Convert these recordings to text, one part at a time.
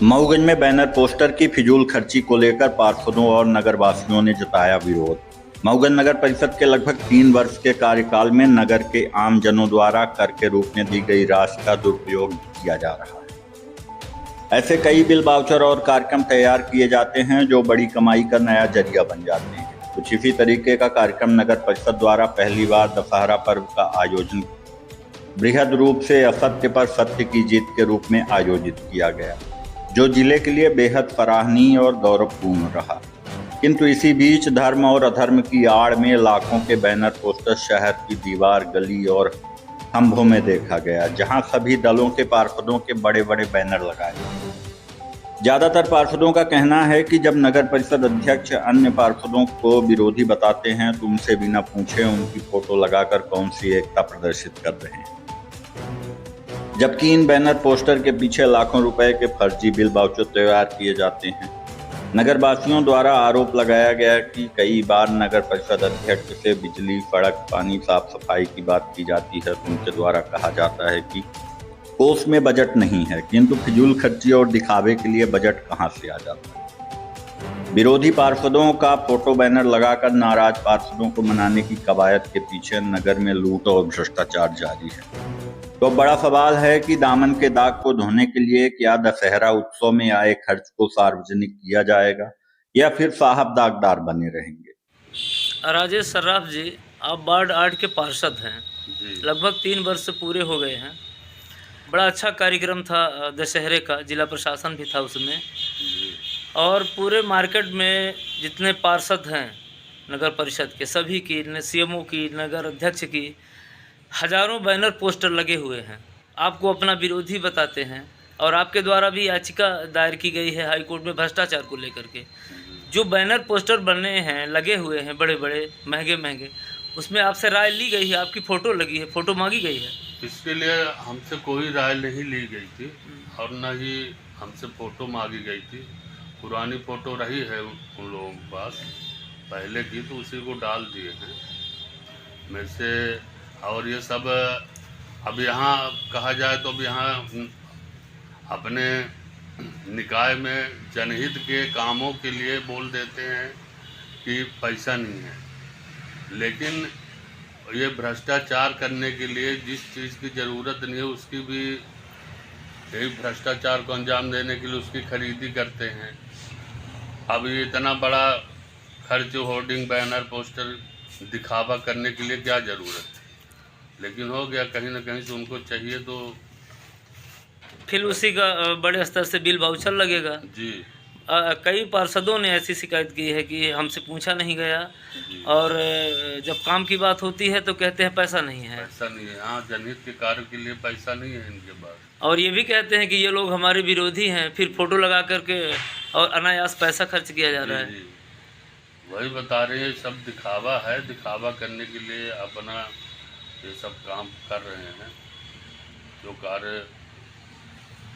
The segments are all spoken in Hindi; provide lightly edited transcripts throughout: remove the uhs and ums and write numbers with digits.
मऊगंज में बैनर पोस्टर की फिजूल खर्ची को लेकर पार्षदों और नगरवासियों ने जताया विरोध। मऊगंज नगर परिषद के लगभग 3 वर्ष के कार्यकाल में नगर के आमजनों द्वारा कर के रूप में दी गई राशि का दुरुपयोग किया जा रहा है। ऐसे कई बिल वाउचर और कार्यक्रम तैयार किए जाते हैं जो बड़ी कमाई का नया जरिया बन जाते हैं। कुछ इसी तरीके का कार्यक्रम नगर परिषद द्वारा पहली बार दशहरा पर्व का आयोजन बृहद रूप से असत्य पर सत्य की जीत के रूप में आयोजित किया गया, जो जिले के लिए बेहद सराहनीय और गौरवपूर्ण रहा। किंतु इसी बीच धर्म और अधर्म की आड़ में लाखों के बैनर पोस्टर शहर की दीवार, गली और खंभों में देखा गया, जहां सभी दलों के पार्षदों के बड़े बड़े बैनर लगाए। ज्यादातर पार्षदों का कहना है कि जब नगर परिषद अध्यक्ष अन्य पार्षदों को विरोधी बताते हैं तो उनसे बिना पूछे उनकी फोटो लगाकर कौन सी एकता प्रदर्शित कर रहे हैं, जबकि इन बैनर पोस्टर के पीछे लाखों रुपए के फर्जी बिल वाउचर तैयार किए जाते हैं। नगरवासियों द्वारा आरोप लगाया गया कि कई बार नगर परिषद अध्यक्ष से बिजली, सड़क, पानी, साफ सफाई की बात की जाती है तो उनके द्वारा कहा जाता है कि कोष में बजट नहीं है, किंतु फिजूल खर्ची और दिखावे के लिए बजट कहां से आ जाता है। विरोधी पार्षदों का फोटो बैनर लगाकर नाराज पार्षदों को मनाने की कवायद के पीछे नगर में लूट और भ्रष्टाचार जारी है। तो बड़ा सवाल है कि दामन के दाग को धोने के लिए क्या दशहरा उत्सव में आए खर्च को सार्वजनिक किया जाएगा या फिर साहब दागदार बने रहेंगे। राजेश सर्राफ जी, आप वार्ड 8 के पार्षद हैं। लगभग 3 वर्ष पूरे हो गए हैं। बड़ा अच्छा कार्यक्रम था दशहरे का, जिला प्रशासन भी था उसमें, और पूरे मार्केट में जितने पार्षद हैं नगर परिषद के, सभी की, सीएमओ की, नगर अध्यक्ष की, हजारों बैनर पोस्टर लगे हुए हैं। आपको अपना विरोधी बताते हैं और आपके द्वारा भी याचिका दायर की गई है हाई कोर्ट में भ्रष्टाचार को लेकर के। जो बैनर पोस्टर बने हैं, लगे हुए हैं, बड़े बड़े, महंगे महंगे, उसमें आपसे राय ली गई है, आपकी फ़ोटो लगी है, फ़ोटो मांगी गई है। इसके लिए हमसे कोई राय नहीं ली गई थी और न ही हमसे फ़ोटो मांगी गई थी। पुरानी फ़ोटो रही है उन लोगों के पास पहले की, तो उसी को डाल दिए हैं मेरे से। और ये सब अब यहाँ कहा जाए तो अब यहाँ अपने निकाय में जनहित के कामों के लिए बोल देते हैं कि पैसा नहीं है, लेकिन ये भ्रष्टाचार करने के लिए जिस चीज़ की ज़रूरत नहीं है उसकी भी, यही भ्रष्टाचार को अंजाम देने के लिए उसकी खरीदी करते हैं। अब ये इतना बड़ा खर्च होर्डिंग, बैनर, पोस्टर दिखावा करने के लिए क्या ज़रूरत है, लेकिन हो गया, कहीं ना कहीं से उनको चाहिए तो फिर उसी का बड़े स्तर से बिल वाउचर लगेगा जी। कई पार्षदों ने ऐसी शिकायत की है कि हमसे पूछा नहीं गया, और जब काम की बात होती है तो कहते हैं पैसा नहीं है। पैसा नहीं है, हाँ, जनहित के कार्य के लिए पैसा नहीं है इनके पास। और ये भी कहते हैं कि ये लोग हमारे विरोधी हैं, फिर फोटो लगा करके और अनायास पैसा खर्च किया जा रहा है। जी, वही बता रहे हैं, सब दिखावा है, दिखावा करने के लिए अपना ये सब काम कर रहे हैं। जो कार्य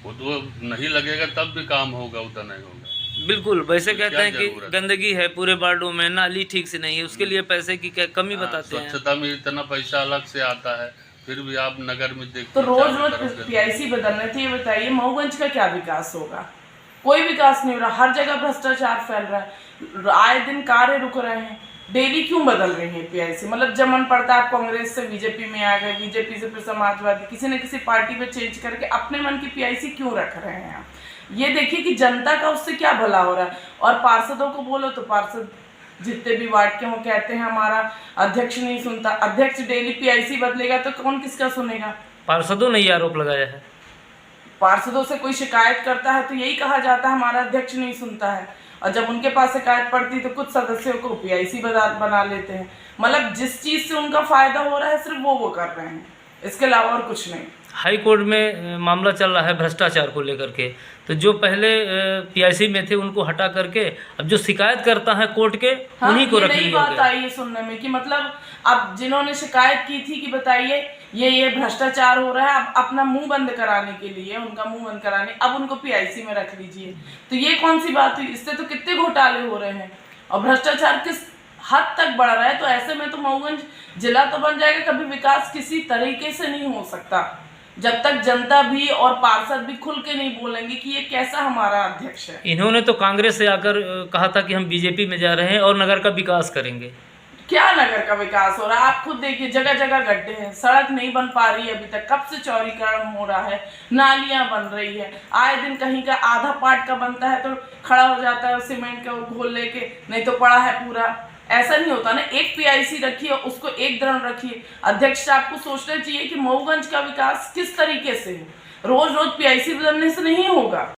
वो तो नहीं लगेगा तब भी काम होगा, उतना नहीं होगा। बिल्कुल, वैसे कहते हैं कि गंदगी है पूरे वार्डों में, नाली ठीक से नहीं है, उसके लिए पैसे की कमी बताते हैं। स्वच्छता में इतना पैसा अलग से आता है, फिर भी आप नगर में देखते तो रोज रोज पीआईसी बदलने थे। ये बताइए मऊगंज का क्या विकास होगा? कोई विकास नहीं हो रहा, हर जगह भ्रष्टाचार फैल रहा है, आए दिन कार्य रुक रहे हैं, डेली क्यों बदल रही है पीआईसी? मतलब जब मन पड़ता है आप कांग्रेस से बीजेपी में आ गए, बीजेपी से फिर समाजवादी, किसी न किसी पार्टी में चेंज करके अपने मन की पीआईसी क्यों रख रहे हैं आप? ये देखिए कि जनता का उससे क्या भला हो रहा है। और पार्षदों को बोलो तो पार्षद जितने भी वार्ड के वो कहते हैं हमारा अध्यक्ष नहीं सुनता। अध्यक्ष डेली पीआईसी बदलेगा तो कौन किसका सुनेगा? पार्षदों ने ये आरोप लगाया है। पार्षदों से कोई शिकायत करता है तो यही कहा जाता है हमारा अध्यक्ष नहीं सुनता है, और जब उनके पास शिकायत पड़ती तो कुछ सदस्यों को पीआईसी बना लेते हैं। मतलब जिस चीज़ से उनका फायदा हो रहा है सिर्फ वो कर रहे हैं, इसके अलावा और कुछ नहीं। हाई कोर्ट में मामला चल रहा है भ्रष्टाचार को लेकर के, तो जो पहले पीआईसी में थे उनको हटा करके अब जो शिकायत करता है कोर्ट के, हाँ, उन्हीं को रख लिया गया। बात आई है सुनने में कि मतलब अब जिन्होंने शिकायत की थी कि बताइए ये भ्रष्टाचार हो रहा है, अब अपना मुंह बंद कराने के लिए, उनका मुंह बंद कराने अब उनको पीआईसी में रख लीजिए, तो ये कौन सी बात हुई? इससे तो कितने घोटाले हो रहे हैं और भ्रष्टाचार किस हद तक बढ़ रहा है। तो ऐसे में तो मऊगंज जिला तो बन जाएगा, कभी विकास किसी तरीके से नहीं हो सकता। जब तक जनता भी और पार्षद भी खुल के नहीं बोलेंगे कि ये कैसा हमारा अध्यक्ष है। इन्होंने तो कांग्रेस से आकर कहा था कि हम बीजेपी में जा रहे हैं और नगर का विकास करेंगे। क्या नगर का विकास हो रहा है? आप खुद देखिए, जगह जगह गड्ढे हैं, सड़क नहीं बन पा रही है अभी तक। कब से चौड़ीकरण हो रहा है, नालियां बन रही है, आए दिन कहीं का आधा पार्ट का बनता है तो खड़ा हो जाता है सीमेंट का घोल लेके, नहीं तो पड़ा है पूरा। ऐसा नहीं होता ना, एक पीआईसी रखिए, उसको एक दृढ़ रखिए। अध्यक्ष साहब को सोचना चाहिए कि मऊगंज का विकास किस तरीके से हो। रोज रोज पीआईसी बदलने से नहीं होगा।